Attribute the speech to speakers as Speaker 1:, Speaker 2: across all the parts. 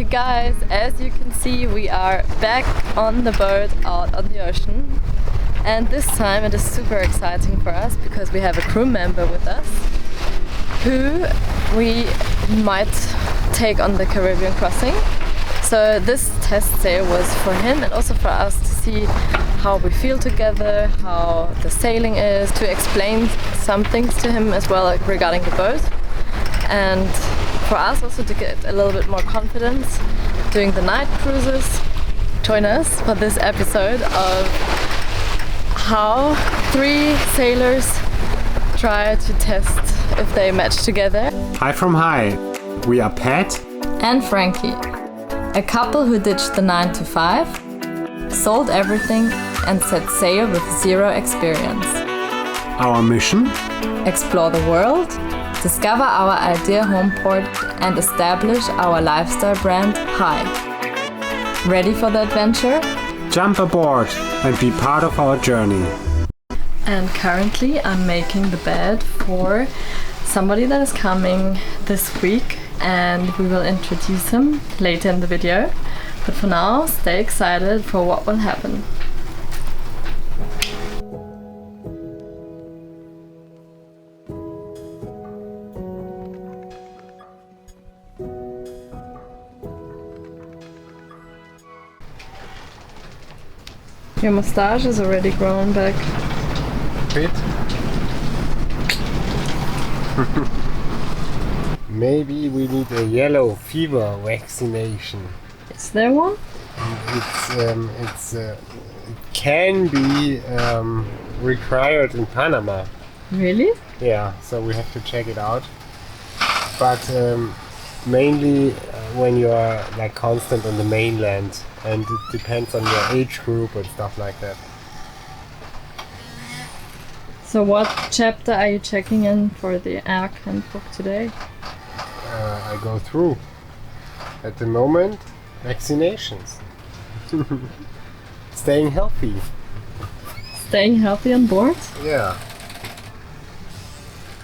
Speaker 1: Hey guys, as you can see, we are back on the boat out on the ocean, and this time it is super exciting for us because we have a crew member with us who we might take on the Caribbean crossing. So this test sail was for him and also for us to see how we feel together, how the sailing is, to explain some things to him as well, like regarding the boat, and for us also to get a little bit more confidence doing the night cruises. Join us for this episode of how 3 sailors try to test if they match together.
Speaker 2: Hi from Hi. We are Pat
Speaker 1: and Frankie, a couple who ditched the 9 to 5, sold everything and set sail with 0 experience.
Speaker 2: Our mission?
Speaker 1: Explore the world, discover our ideal home port and establish our lifestyle brand, Hi. Ready for the adventure?
Speaker 2: Jump aboard and be part of our journey.
Speaker 1: And currently I'm making the bed for somebody that is coming this week, and we will introduce him later in the video. But for now, stay excited for what will happen. Your mustache is already grown back.
Speaker 3: Bit. Maybe we need a yellow fever vaccination.
Speaker 1: Is there one?
Speaker 3: It can be required in Panama.
Speaker 1: Really?
Speaker 3: Yeah, so we have to check it out. But mainly when you are like constant on the mainland, and it depends on your age group and stuff like that.
Speaker 1: So what chapter are you checking in for the ARC handbook today?
Speaker 3: I go through at the moment vaccinations. Staying healthy.
Speaker 1: Staying healthy on board?
Speaker 3: Yeah.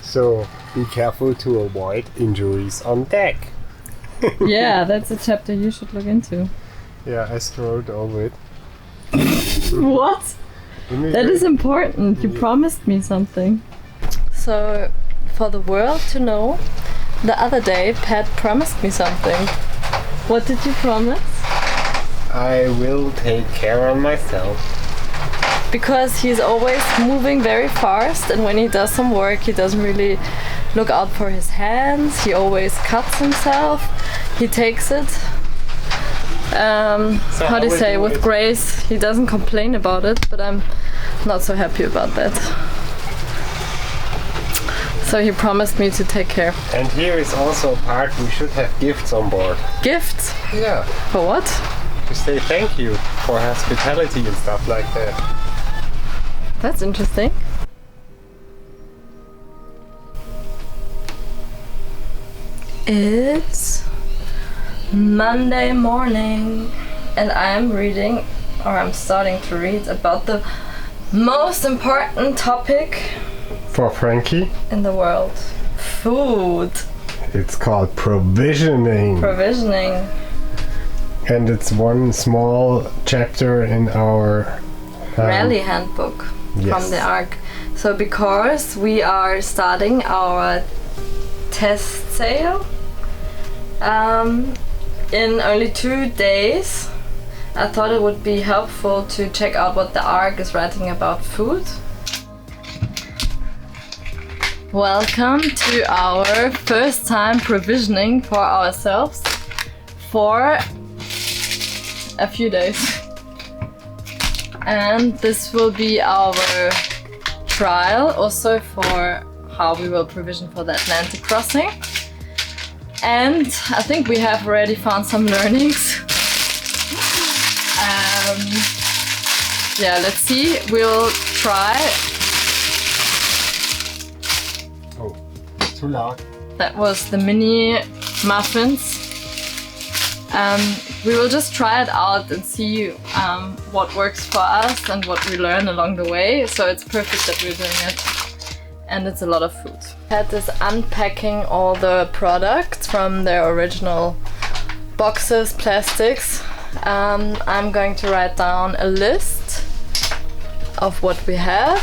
Speaker 3: So be careful to avoid injuries on deck.
Speaker 1: Yeah, that's a chapter you should look into.
Speaker 3: Yeah, I scrolled over it.
Speaker 1: What? That is important. You promised me something. So, for the world to know, the other day Pat promised me something. What did you promise?
Speaker 3: I will take care of myself.
Speaker 1: Because he's always moving very fast, and when he does some work he doesn't really look out for his hands. He always cuts himself. He takes it how do you say, with grace. He doesn't complain about it, but I'm not so happy about that. So he promised me to take care.
Speaker 3: And here is also a part, we should have gifts on board.
Speaker 1: Gifts?
Speaker 3: Yeah.
Speaker 1: For what?
Speaker 3: To say thank you for hospitality and stuff like that.
Speaker 1: That's interesting. It's Monday morning and I'm reading, or I'm starting to read, about the most important topic
Speaker 3: For Frankie,
Speaker 1: in the world. Food.
Speaker 3: it's called provisioning.
Speaker 1: Provisioning.
Speaker 3: And it's one small chapter in our
Speaker 1: Rally handbook from the ARC. So because we are starting our test sail in only 2 days, I thought it would be helpful to check out what the ARC is writing about food. Welcome to our first time provisioning for ourselves for a few days. And this will be our trial also for how we will provision for the Atlantic crossing. And I think we have already found some learnings. Yeah, let's see. We'll try.
Speaker 3: Oh, too loud.
Speaker 1: That was the mini muffins. We will just try it out and see what works for us and what we learn along the way. So it's perfect that we're doing it. And it's a lot of food. Pat is unpacking all the products from their original boxes, plastics. I'm going to write down a list of what we have,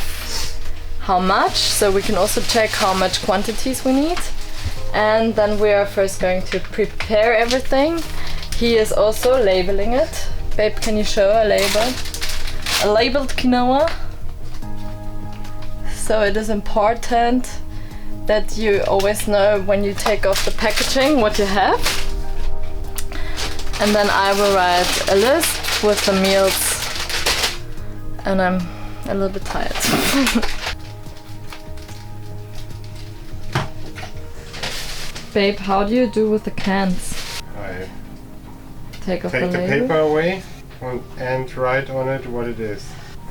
Speaker 1: how much, so we can also check how much quantities we need. And then we are first going to prepare everything. He is also labeling it. Babe, can you show a label? A labeled quinoa. So it is important that you always know when you take off the packaging what you have. And then I will write a list with the meals. And I'm a little bit tired. Babe, how do you do with the cans?
Speaker 3: I
Speaker 1: take off
Speaker 3: take the
Speaker 1: label?
Speaker 3: paper away and write on it what it is.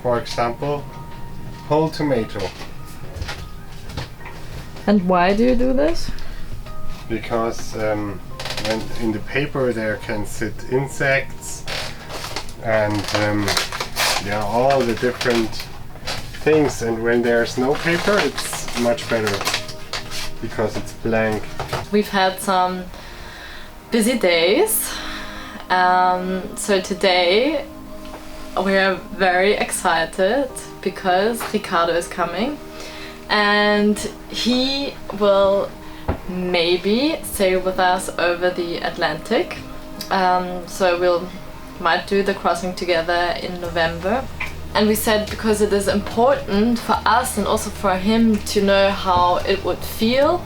Speaker 3: For example, whole tomato.
Speaker 1: And why do you do this?
Speaker 3: Because when in the paper there can sit insects and yeah, all the different things, and when there's no paper it's much better because it's blank.
Speaker 1: We've had some busy days, so today we are very excited because Ricardo is coming and he will maybe sail with us over the Atlantic. So we'll might do the crossing together in November. And we said because it is important for us and also for him to know how it would feel,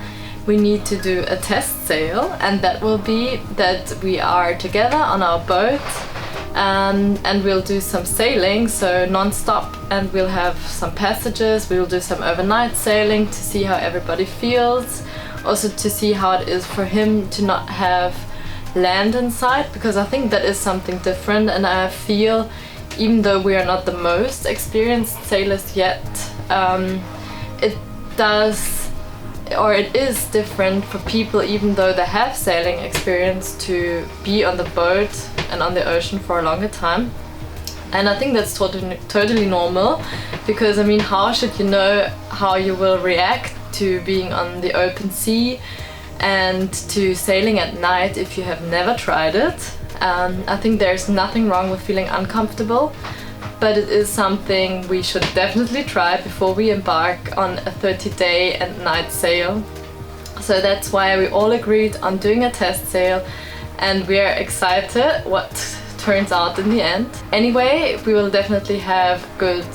Speaker 1: we need to do a test sail, and that will be that we are together on our boat and we'll do some sailing, so non-stop, and we'll have some passages, we'll do some overnight sailing to see how everybody feels, also to see how it is for him to not have land in sight, because I think that is something different, and I feel even though we are not the most experienced sailors yet, it is different for people even though they have sailing experience to be on the boat and on the ocean for a longer time. And I think that's totally normal, because I mean, how should you know how you will react to being on the open sea and to sailing at night if you have never tried it? I think there's nothing wrong with feeling uncomfortable, but it is something we should definitely try before we embark on a 30-day and night sail. So that's why we all agreed on doing a test sail, and we are excited what turns out in the end. Anyway, we will definitely have good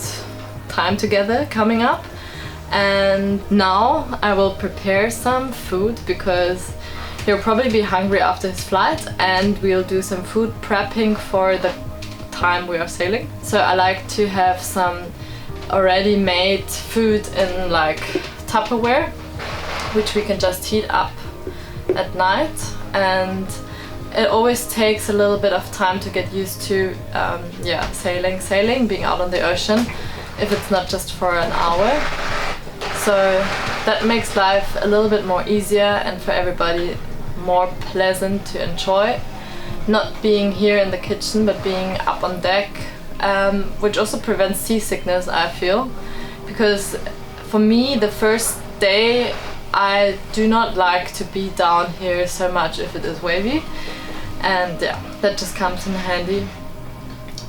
Speaker 1: time together coming up, and now I will prepare some food because he'll probably be hungry after his flight, and we'll do some food prepping for the time we are sailing. So I like to have some already made food in like Tupperware, which we can just heat up at night, and it always takes a little bit of time to get used to sailing, being out on the ocean, if it's not just for an hour. So that makes life a little bit more easier and for everybody more pleasant to enjoy, not being here in the kitchen but being up on deck, which also prevents seasickness, I feel, because for me the first day I do not like to be down here so much if it is wavy, and yeah, that just comes in handy.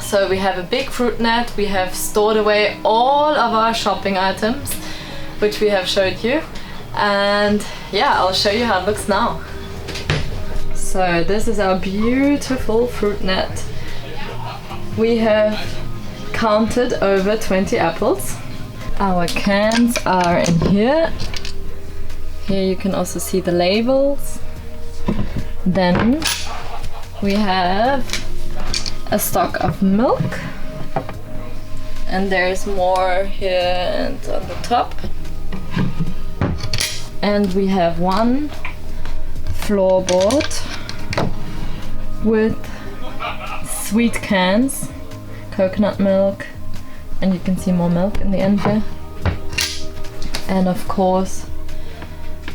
Speaker 1: So we have a big fruit net, we have stored away all of our shopping items which we have showed you, and yeah, I'll show you how it looks now. So this is our beautiful fruit net. We have counted over 20 apples. Our cans are in here. Here you can also see the labels. Then we have a stock of milk. And there's more here and on the top. And we have one floorboard with sweet cans, coconut milk, and you can see more milk in the end here. And of course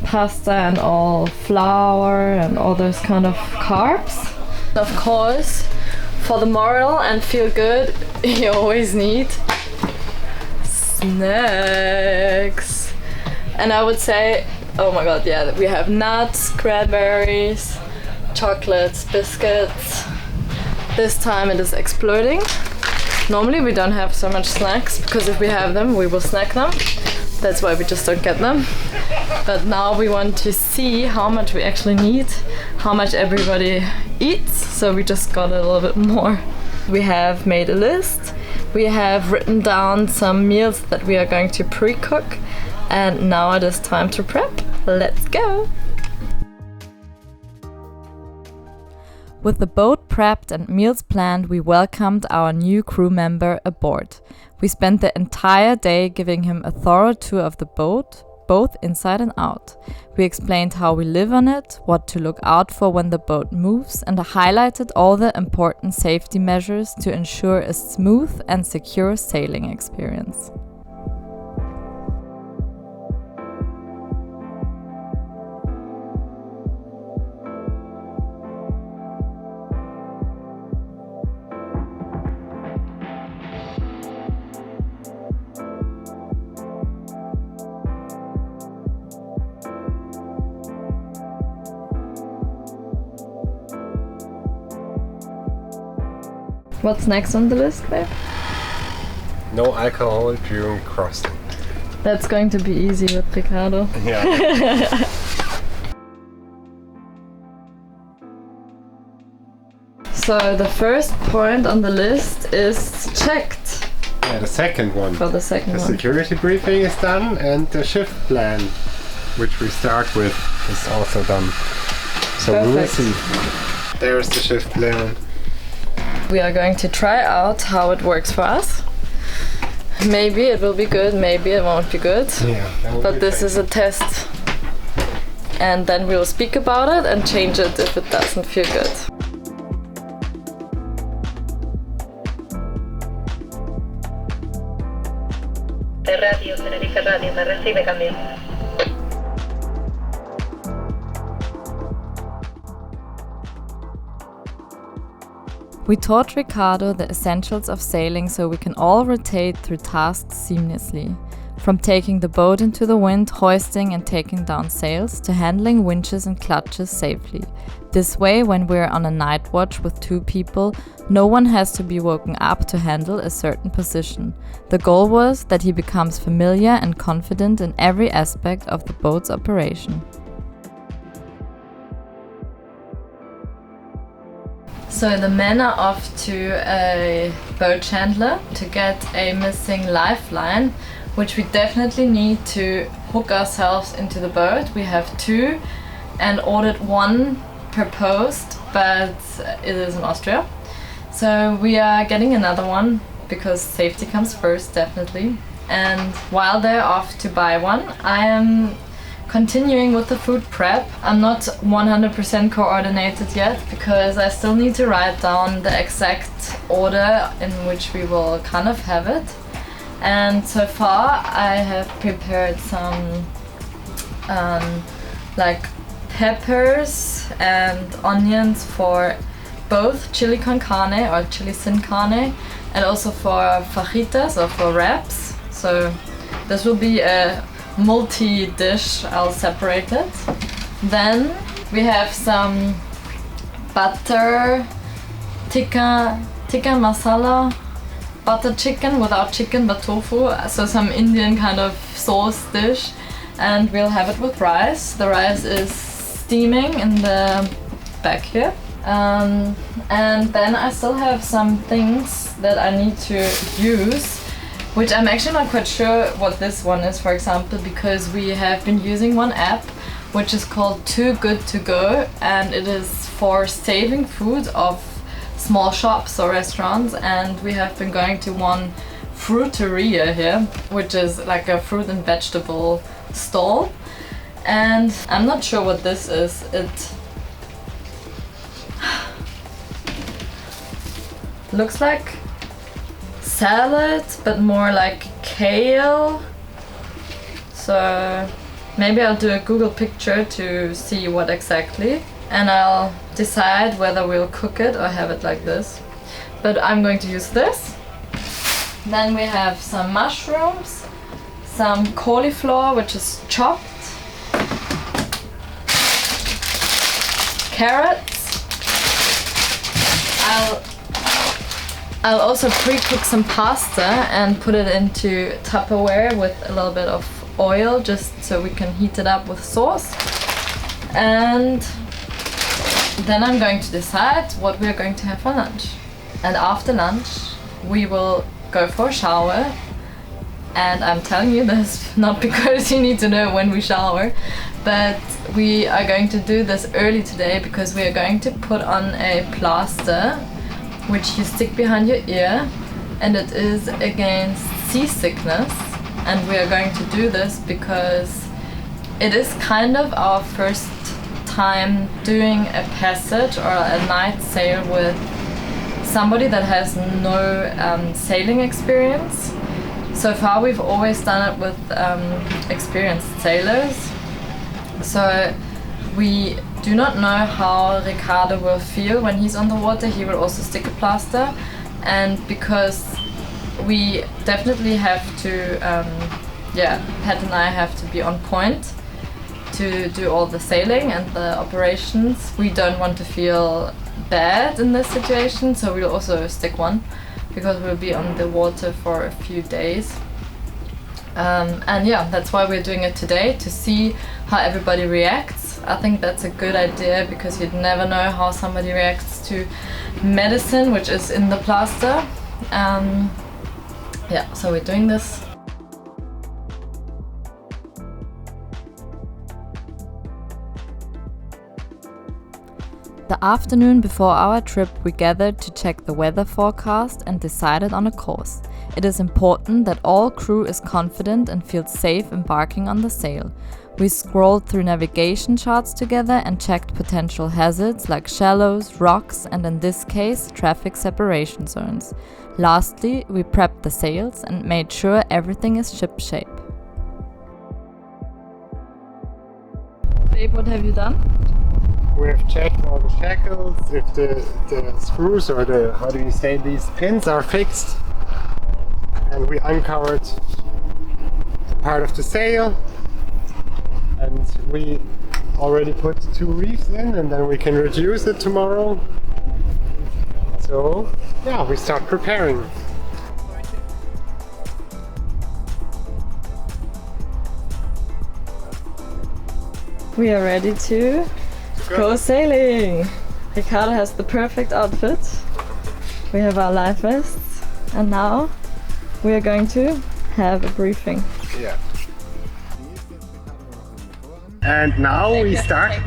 Speaker 1: pasta and all flour and all those kind of carbs. Of course, for the moral and feel good, you always need snacks. And I would say, oh my god, yeah, we have nuts, cranberries, chocolates, biscuits. This time it is exploding. Normally we don't have so much snacks, because if we have them, we will snack them. That's why we just don't get them. But now we want to see how much we actually need, how much everybody eats, so we just got a little bit more. We have made a list. We have written down some meals that we are going to pre-cook, and now it is time to prep. Let's go! With the boat prepped and meals planned, we welcomed our new crew member aboard. We spent the entire day giving him a thorough tour of the boat, both inside and out. We explained how we live on it, what to look out for when the boat moves, and highlighted all the important safety measures to ensure a smooth and secure sailing experience. What's next on the list, babe?
Speaker 3: No alcohol during crossing.
Speaker 1: That's going to be easy with Ricardo.
Speaker 3: Yeah.
Speaker 1: So the first point on the list is checked.
Speaker 3: Yeah, the second one.
Speaker 1: For the second
Speaker 3: The
Speaker 1: one.
Speaker 3: security briefing is done, and the shift plan, which we start with, is also done. So we will
Speaker 1: Perfect.
Speaker 3: see. There's the shift plan.
Speaker 1: We are going to try out how it works for us. Maybe it will be good, maybe it won't be good.
Speaker 3: Yeah.
Speaker 1: But this is a test. And then we will speak about it and change it if it doesn't feel good.
Speaker 4: Radio, Tenerife Radio, me recibe cambio.
Speaker 1: We taught Ricardo the essentials of sailing so we can all rotate through tasks seamlessly. From taking the boat into the wind, hoisting and taking down sails, to handling winches and clutches safely. This way, when we're on a night watch with 2 people, no one has to be woken up to handle a certain position. The goal was that he becomes familiar and confident in every aspect of the boat's operation. So the men are off to a boat chandler to get a missing lifeline, which we definitely need to hook ourselves into the boat. We have 2 and ordered 1 per post, but it is in Austria. So we are getting another one because safety comes first, definitely. And while they're off to buy one, I am continuing with the food prep. I'm not 100% coordinated yet because I still need to write down the exact order in which we will kind of have it. And so far I have prepared some like peppers and onions for both chili con carne or chili sin carne, and also for fajitas or for wraps. So this will be a multi-dish. I'll separate it. Then we have some butter tikka masala, butter chicken without chicken but tofu, so some Indian kind of sauce dish, and we'll have it with rice. The rice is steaming in the back here. And then I still have some things that I need to use, which I'm actually not quite sure what this one is, for example, because we have been using one app which is called Too Good To Go, and it is for saving food of small shops or restaurants, and we have been going to one fruiteria here, which is like a fruit and vegetable stall, and I'm not sure what this is. It looks like salad, but more like kale. So maybe I'll do a Google picture to see what exactly, and I'll decide whether we'll cook it or have it like this. But I'm going to use this. Then we have some mushrooms, some cauliflower which is chopped, carrots, I'll also pre-cook some pasta and put it into Tupperware with a little bit of oil, just so we can heat it up with sauce. And then I'm going to decide what we are going to have for lunch. And after lunch we will go for a shower. And I'm telling you this not because you need to know when we shower, but we are going to do this early today because we are going to put on a plaster which you stick behind your ear, and it is against seasickness. And we are going to do this because it is kind of our first time doing a passage or a night sail with somebody that has no sailing experience. So far we've always done it with experienced sailors. So we do not know how Ricardo will feel when he's on the water. He will also stick a plaster, and because we definitely have to, Pat and I have to be on point to do all the sailing and the operations. We don't want to feel bad in this situation, so we'll also stick one because we'll be on the water for a few days. And yeah, that's why we're doing it today, to see how everybody reacts. I think that's a good idea because you'd never know how somebody reacts to medicine which is in the plaster. Yeah, so we're doing this. The afternoon before our trip, we gathered to check the weather forecast and decided on a course. It is important that all crew is confident and feels safe embarking on the sail. We scrolled through navigation charts together and checked potential hazards like shallows, rocks, and in this case, traffic separation zones. Lastly, we prepped the sails and made sure everything is shipshape. Babe, what have you done?
Speaker 3: We have checked all the shackles, if the screws or the, how do you say, these pins are fixed. And we uncovered part of the sail. And we already put 2 reefs in, and then we can reduce it tomorrow. So yeah, we start preparing.
Speaker 1: We are ready to go sailing! Ricardo has the perfect outfit. We have our life vests, and now we are going to have a briefing.
Speaker 3: Yeah. And now we start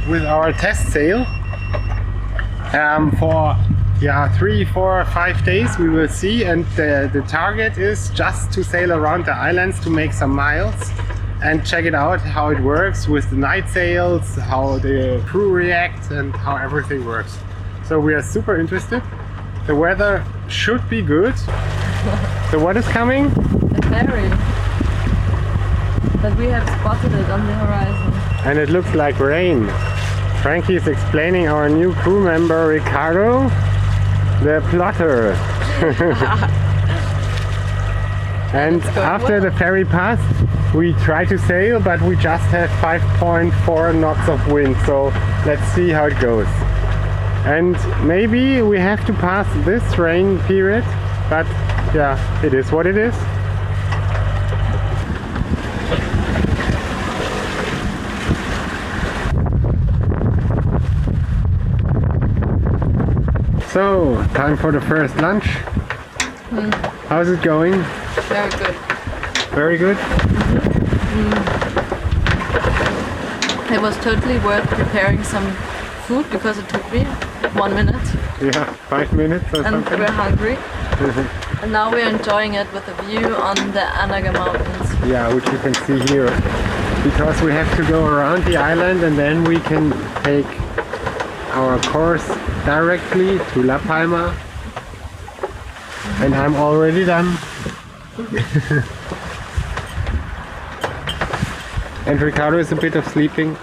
Speaker 3: with our test sail. For 3, 4, 5 days we will see, and the target is just to sail around the islands to make some miles and check it out, how it works with the night sails, how the crew reacts and how everything works. So we are super interested. The weather should be good. So what is coming?
Speaker 1: The ferry. But we have spotted it on the horizon.
Speaker 3: And it looks like rain. Frankie is explaining our new crew member Ricardo, the plotter. And after the ferry passed, we try to sail, but we just have 5.4 knots of wind, so let's see how it goes. And maybe we have to pass this rain period, but yeah, it is what it is. So, time for the first lunch. How's it going?
Speaker 1: Very good.
Speaker 3: Very good?
Speaker 1: It was totally worth preparing some food because it took me 1 minute.
Speaker 3: Yeah, 5 minutes or
Speaker 1: and
Speaker 3: something.
Speaker 1: we're hungry. And now we're enjoying it with a view on the Anaga Mountains.
Speaker 3: Yeah, which you can see here. Because we have to go around the island and then we can take our course directly to La Palma. And I'm already done. And Ricardo is a bit of sleeping.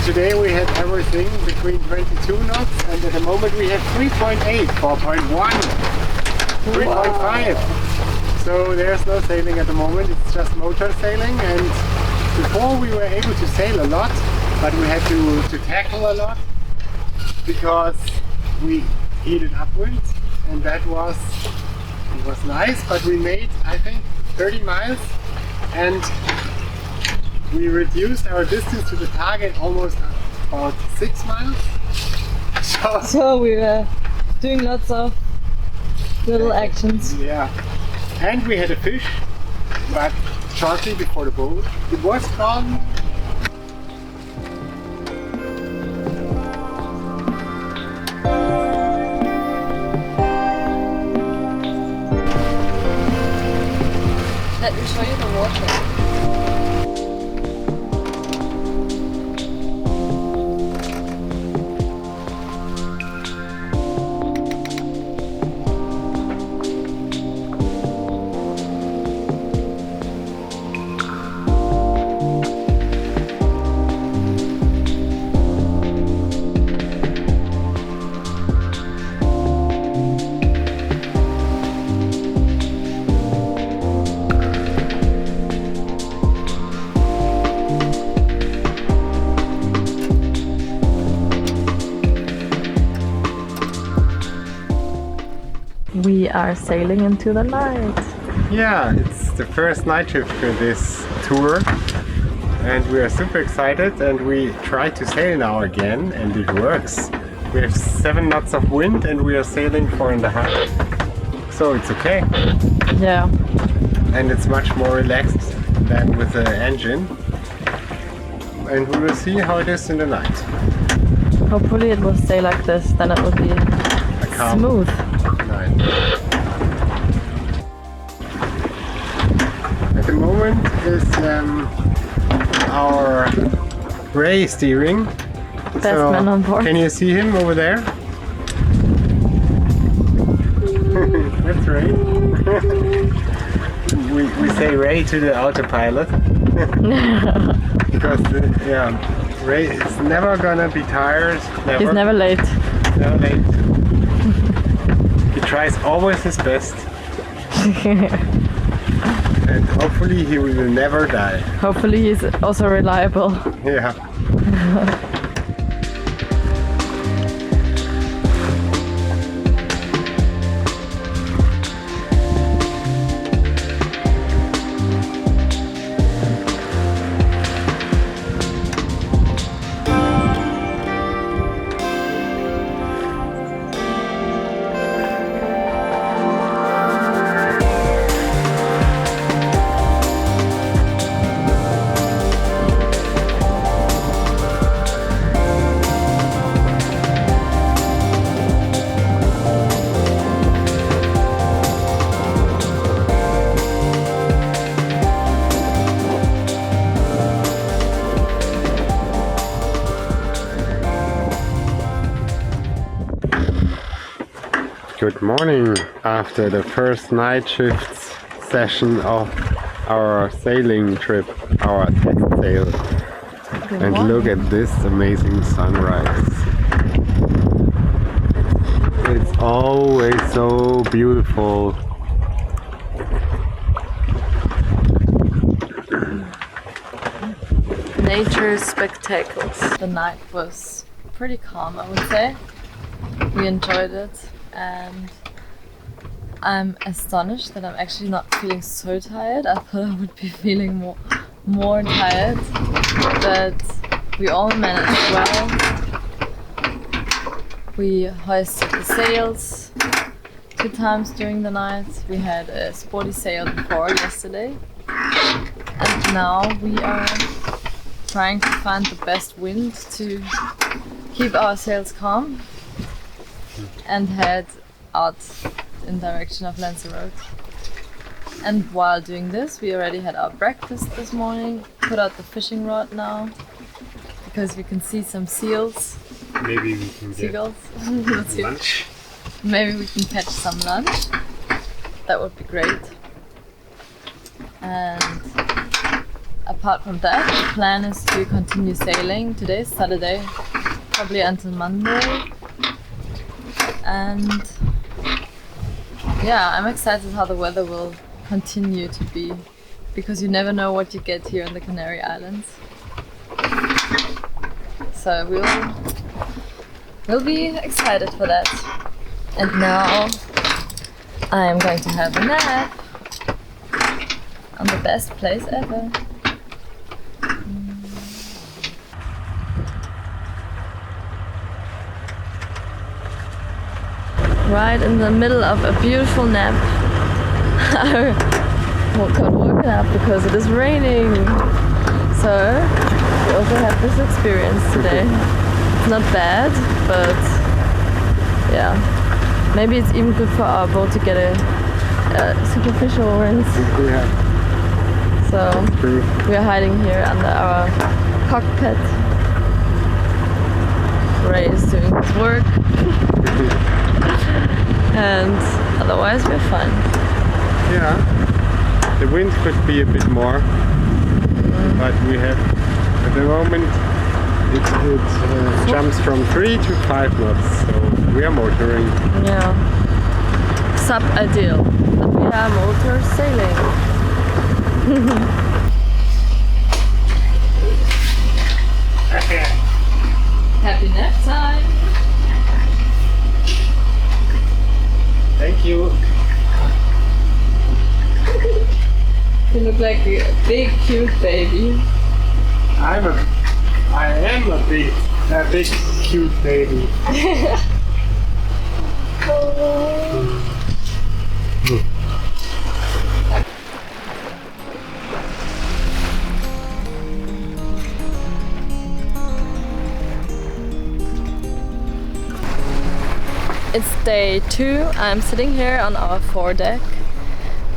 Speaker 3: Today we had everything between 22 knots, and at the moment we have 3.8, 4.1, 3.5. So there's no sailing at the moment, it's just motor sailing. And before we were able to sail a lot, but we had to tackle a lot because we headed upwind, and it was nice, but we made, I think, 30 miles, and we reduced our distance to the target almost about 6 miles.
Speaker 1: So we were doing lots of little actions.
Speaker 3: Yeah, and we had a fish, but shortly before the boat, it was gone.
Speaker 1: Let me show you the water. We are sailing into the night.
Speaker 3: Yeah, it's the first night shift for this tour, and we are super excited, and we try to sail now again, and it works. We have 7 knots of wind and we are sailing 4.5, so it's okay.
Speaker 1: Yeah.
Speaker 3: And it's much more relaxed than with the engine, and we will see how it is in the night.
Speaker 1: Hopefully it will stay like this, then it will be
Speaker 3: A calm
Speaker 1: smooth.
Speaker 3: night. At the moment is our Ray steering.
Speaker 1: Best man on board.
Speaker 3: Can you see him over there? That's Ray. we say Ray to the autopilot. Because Ray is never gonna be tired. Never.
Speaker 1: He's never late.
Speaker 3: Never late. He tries always his best. And hopefully he will never die.
Speaker 1: Hopefully he's also reliable.
Speaker 3: Yeah. Good morning after the first night shift session of our sailing trip, our test sail. And look at this amazing sunrise. It's always so beautiful.
Speaker 1: Nature spectacles. The night was pretty calm, I would say. We enjoyed it, and I'm astonished that I'm actually not feeling so tired. I thought I would be feeling more tired, but we all managed well. We hoisted the sails 2 times during the night. We had a sporty sail before yesterday, and now we are trying to find the best wind to keep our sails calm and head out in direction of Lanzarote. And while doing this, we already had our breakfast this morning, put out the fishing rod now because we can see some seals.
Speaker 3: Maybe we can
Speaker 1: Seagulls. Let's see.
Speaker 3: lunch.
Speaker 1: Maybe we can catch some lunch. That would be great. And apart from that, the plan is to continue sailing. Today's Saturday, probably until Monday. And yeah, I'm excited how the weather will continue to be, because you never know what you get here in the Canary Islands. So we'll be excited for that. And now I am going to have a nap on the best place ever. Right in the middle of a beautiful nap. I got woken up because it is raining. So we also have this experience today. It's not bad, but yeah. Maybe it's even good for our boat to get a superficial rinse.
Speaker 3: Yeah.
Speaker 1: So
Speaker 3: True.
Speaker 1: we are hiding here under our cockpit. Ray is doing his work. And otherwise we're fine.
Speaker 3: Yeah. The wind could be a bit more, but we have at the moment it jumps from 3 to 5 knots, so we are motoring.
Speaker 1: Yeah. Sub-ideal. But we are motor sailing. Happy nap time!
Speaker 3: Thank you.
Speaker 1: You look like a big cute baby.
Speaker 3: I am a big cute baby.
Speaker 1: It's day 2. I'm sitting here on our foredeck.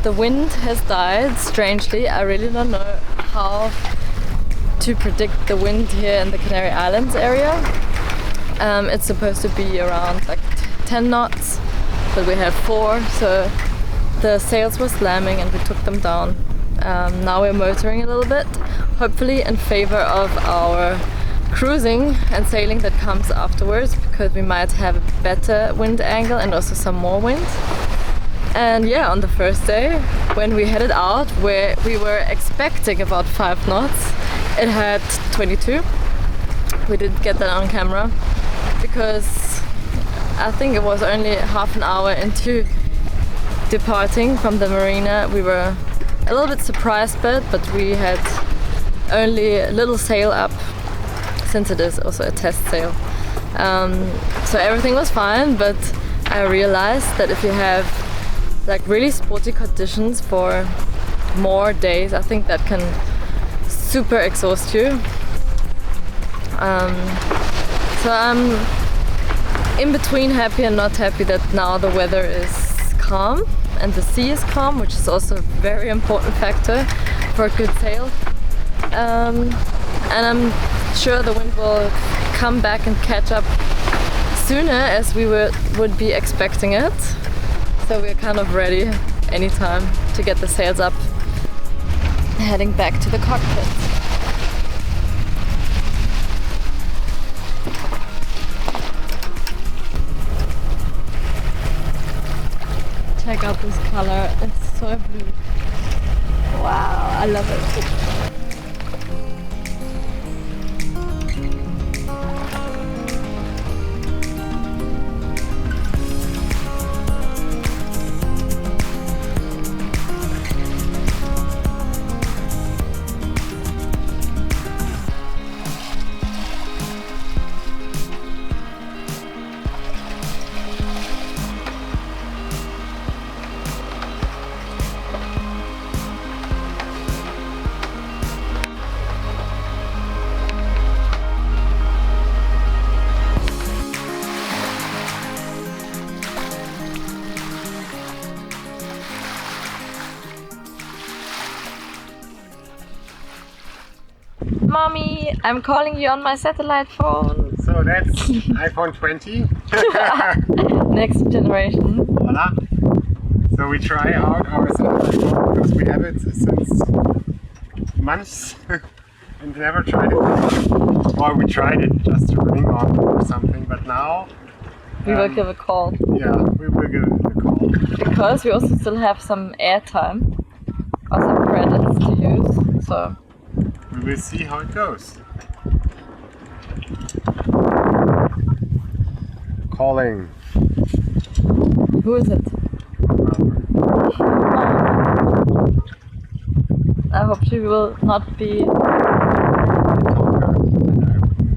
Speaker 1: The wind has died, strangely. I really don't know how to predict the wind here in the Canary Islands area. It's supposed to be around like 10 knots, but we have 4, so the sails were slamming and we took them down. Now we're motoring a little bit, hopefully in favor of our cruising and sailing that comes afterwards, because we might have a better wind angle and also some more wind. And yeah, on the first day when we headed out, where we were expecting about 5 knots, it had 22. We didn't get that on camera because I think it was only half an hour into departing from the marina. We were a little bit surprised by it, but we had only a little sail up, since it is also a test sail. So everything was fine, but I realized that if you have like really sporty conditions for more days, I think that can super exhaust you. So I'm in between happy and not happy that now the weather is calm and the sea is calm, which is also a very important factor for a good sail. And I'm sure the wind will come back and catch up sooner as we would be expecting it. So we're kind of ready anytime to get the sails up, heading back to the cockpit. Check out this color, it's so blue. Wow, I love it. Mommy, I'm calling you on my satellite phone.
Speaker 3: So that's iPhone 20.
Speaker 1: Next generation.
Speaker 3: Voila. So we try out our satellite phone because we have it since months and never tried it. Or we tried it just to ring on or something, but now
Speaker 1: We will give a call.
Speaker 3: Yeah, we will give it a call.
Speaker 1: Because we also still have some airtime or some credits to use, so
Speaker 3: We will see how it goes. Calling.
Speaker 1: Who is it? I hope she will not be.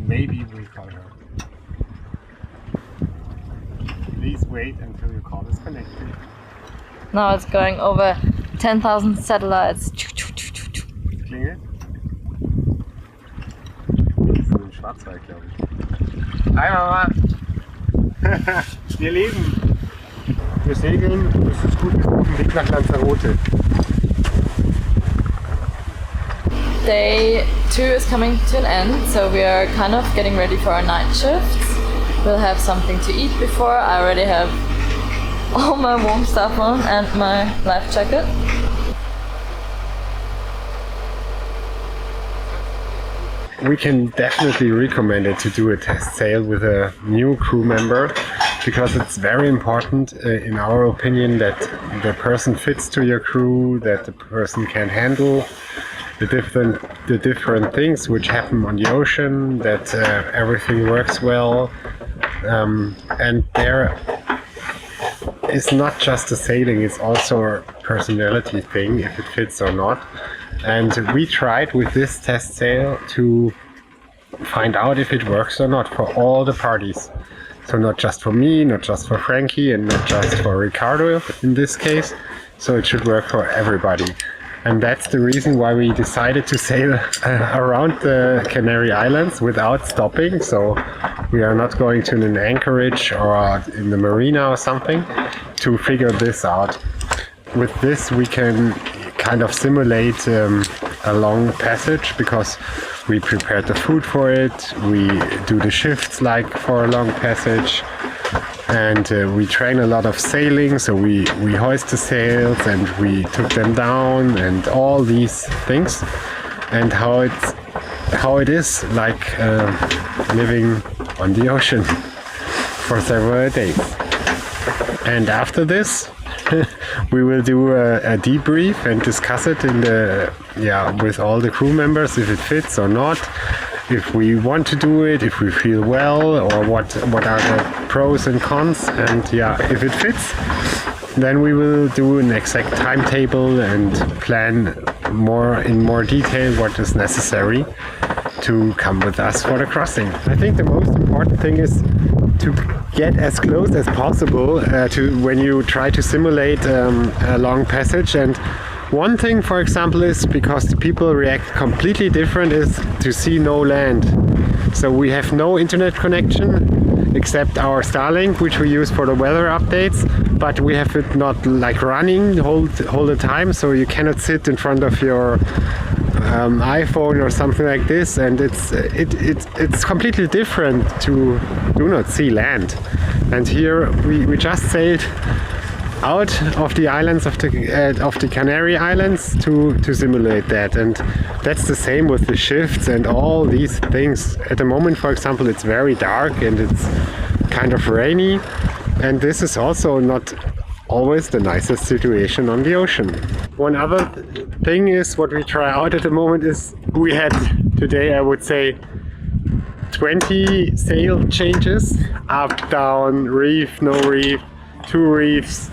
Speaker 3: Maybe we call her. Please wait until your call is connected.
Speaker 1: Now it's going over 10,000 satellites.
Speaker 3: Klingelt? Das ist ein Schwarzwald, glaube ich. Hi Mama! Wir leben! Wir segeln, es ist gut, wir sind auf dem Weg nach Lanzarote.
Speaker 1: Day 2 is coming to an end, so we are kind of getting ready for our night shifts. We'll have something to eat before. I already have all my warm stuff on and my life jacket.
Speaker 3: We can definitely recommend it to do a test sail with a new crew member, because it's very important, in our opinion, that the person fits to your crew, that the person can handle the different things which happen on the ocean, that everything works well, and there is not just a sailing, it's also a personality thing, if it fits or not. And we tried with this test sail to find out if it works or not for all the parties. So not just for me, not just for Frankie, and not just for Ricardo in this case. So it should work for everybody. And that's the reason why we decided to sail around the Canary Islands without stopping. So we are not going to an anchorage or in the marina or something to figure this out. With this we can kind of simulate a long passage, because we prepared the food for it, we do the shifts like for a long passage, and we train a lot of sailing, so we hoist the sails and we took them down and all these things, and how it is like living on the ocean for several days. And after this we will do a debrief and discuss it in with all the crew members, if it fits or not, if we want to do it, if we feel well, or what are the pros and cons. And if it fits, then we will do an exact timetable and plan in more detail what is necessary to come with us for the crossing. I think the most important thing is to get as close as possible to when you try to simulate a long passage. And one thing, for example, is, because the people react completely different, is to see no land. So we have no internet connection except our Starlink, which we use for the weather updates, but we have it not like running whole the time, so you cannot sit in front of your iPhone or something like this, and it's completely different to do not see land. And here we just sailed out of the islands of the Canary Islands to simulate that, and that's the same with the shifts and all these things. At the moment, for example, it's very dark and it's kind of rainy, and this is also not always the nicest situation on the ocean. One other thing is what we try out at the moment is we had today, I would say, 20 sail changes, up, down, reef, no reef, 2 reefs,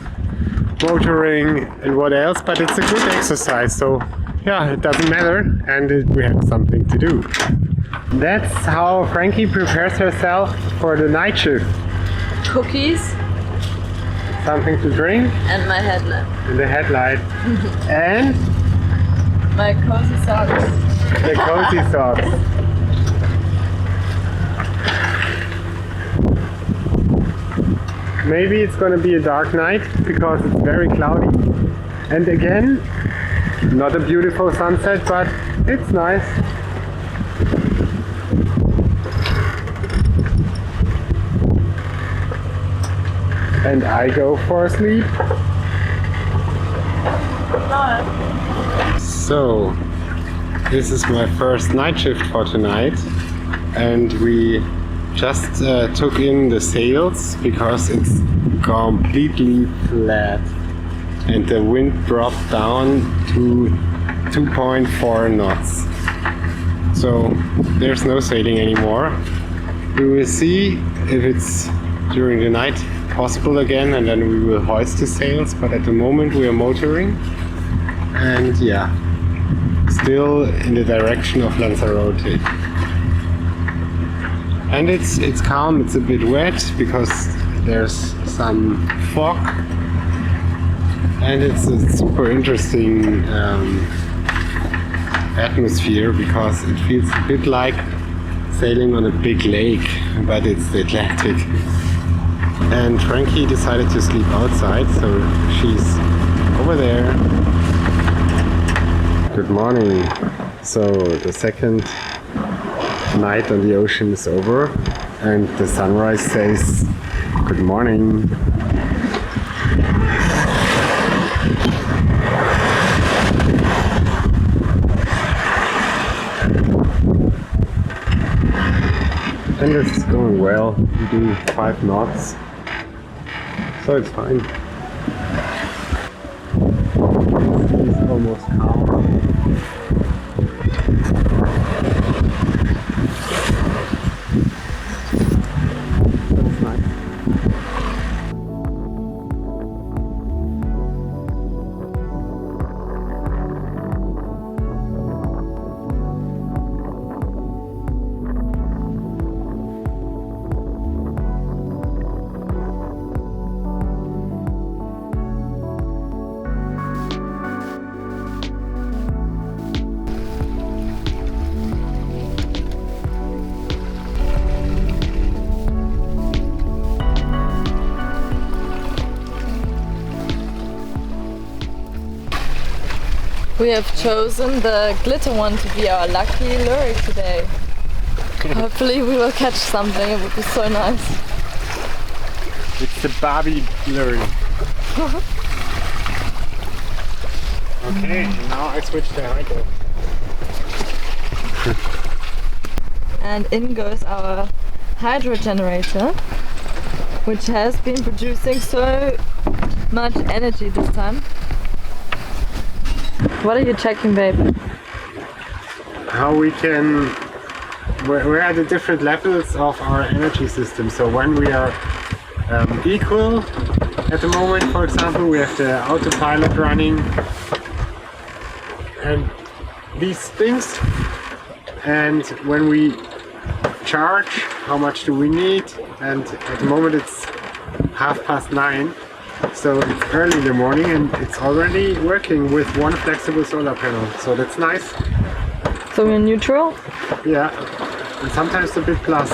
Speaker 3: motoring and what else, but it's a good exercise, so it doesn't matter, and we have something to do. That's how Frankie prepares herself for the night shift.
Speaker 1: Cookies.
Speaker 3: Something to drink.
Speaker 1: And my headlight.
Speaker 3: And the headlight. And
Speaker 1: my cozy socks.
Speaker 3: The cozy socks. Maybe it's gonna be a dark night because it's very cloudy. And again, not a beautiful sunset, but it's nice. And I go for sleep. So, this is my first night shift for tonight, and we just took in the sails because it's completely flat and the wind dropped down to 2.4 knots. So there's no sailing anymore. We will see if it's during the night possible again, and then we will hoist the sails. But at the moment we are motoring, and yeah, still in the direction of Lanzarote. And it's calm. It's a bit wet because there's some fog, and it's a super interesting atmosphere because it feels a bit like sailing on a big lake, but it's the Atlantic. And Frankie decided to sleep outside, so she's over there. Good morning. So the second night on the ocean is over, and the sunrise says good morning. And it's going well. We do 5 knots, so it's fine. It's almost calm. That's nice.
Speaker 1: We have chosen the glitter one to be our lucky lure today. Hopefully we will catch something, it would be so nice.
Speaker 3: It's the Barbie lure. Okay, now I switch to hydro.
Speaker 1: And in goes our hydro generator, which has been producing so much energy this time. What are you checking, babe?
Speaker 3: How we can, where are the different levels of our energy system. So when we are equal at the moment, for example, we have the autopilot running and these things. And when we charge, how much do we need? And at the moment it's 9:30. So it's early in the morning and it's already working with one flexible solar panel. So that's nice.
Speaker 1: So we're neutral?
Speaker 3: Yeah, and sometimes a bit plus.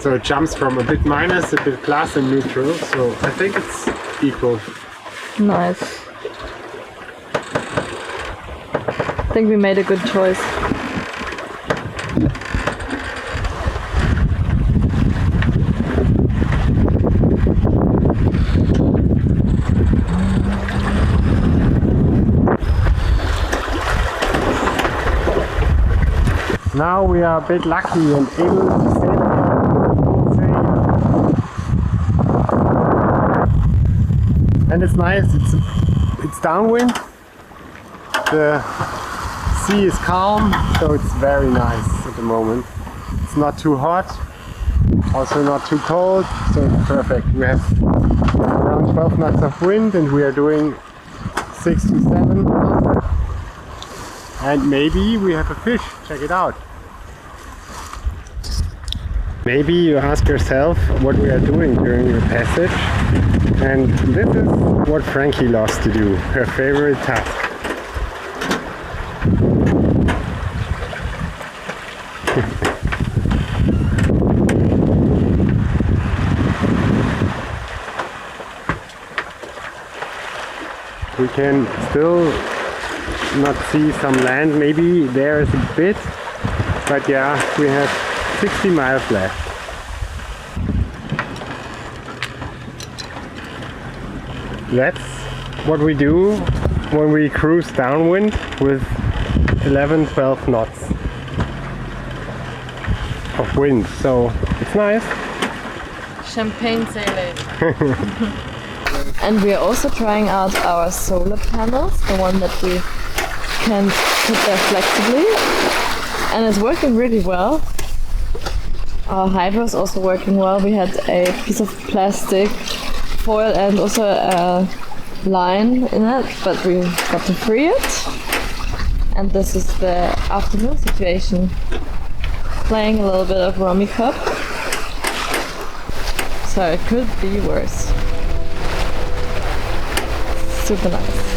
Speaker 3: So it jumps from a bit minus, a bit plus and neutral. So I think it's equal.
Speaker 1: Nice. I think we made a good choice.
Speaker 3: Now we are a bit lucky and able to sail again. And it's nice, it's downwind. The sea is calm, so it's very nice at the moment. It's not too hot, also not too cold, so it's perfect. We have around 12 knots of wind and we are doing 6 to 7 knots. And maybe we have a fish, check it out. Maybe you ask yourself what we are doing during the passage, and this is what Frankie loves to do, her favorite task. We can still not see some land, maybe there is a bit, but yeah, we have 60 miles left. That's what we do when we cruise downwind with 11-12 knots of wind, so it's nice.
Speaker 1: Champagne sailing. And we are also trying out our solar panels, the one that we can put there flexibly, and it's working really well. Our hydro is also working well. We had a piece of plastic foil and also a line in it, but we got to free it. And this is the afternoon situation. Playing a little bit of Rummy Cup. So it could be worse. Super nice.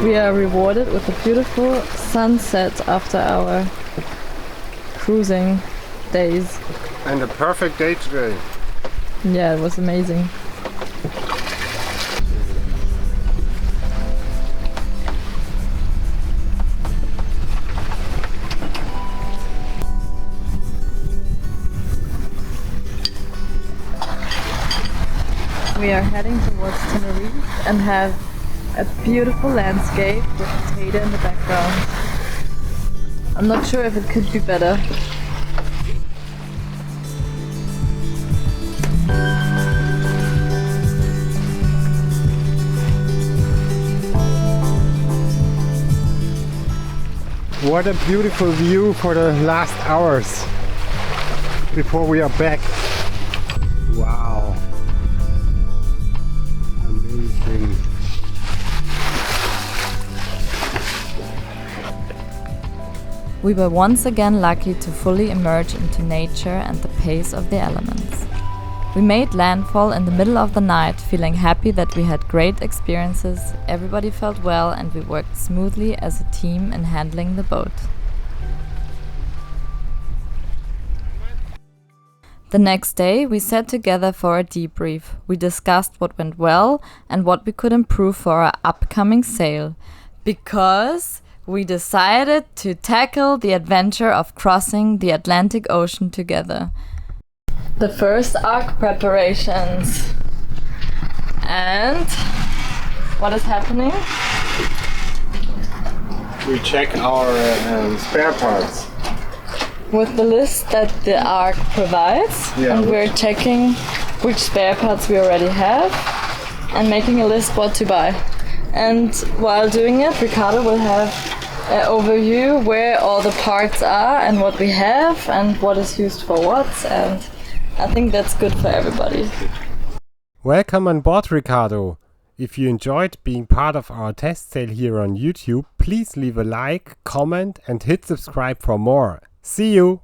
Speaker 1: We are rewarded with a beautiful sunset after our cruising days.
Speaker 3: And a perfect day today.
Speaker 1: Yeah, it was amazing. We are heading towards Tenerife and have a beautiful landscape with potato in the background. I'm not sure if it could be better.
Speaker 3: What a beautiful view for the last hours before we are back. Wow. Amazing.
Speaker 1: We were once again lucky to fully emerge into nature and the pace of the elements. We made landfall in the middle of the night, feeling happy that we had great experiences, everybody felt well, and we worked smoothly as a team in handling the boat. The next day, we sat together for a debrief. We discussed what went well and what we could improve for our upcoming sail. Because we decided to tackle the adventure of crossing the Atlantic Ocean together. The first arc preparations. And what is happening?
Speaker 3: We check our spare parts.
Speaker 1: With the list that the arc provides, and we're checking which spare parts we already have and making a list what to buy. And while doing it, Ricardo will have an overview where all the parts are and what we have and what is used for what, and I think that's good for everybody.
Speaker 3: Welcome on board, Ricardo. If you enjoyed being part of our test sail here on YouTube, please leave a like, comment and hit subscribe for more. See you!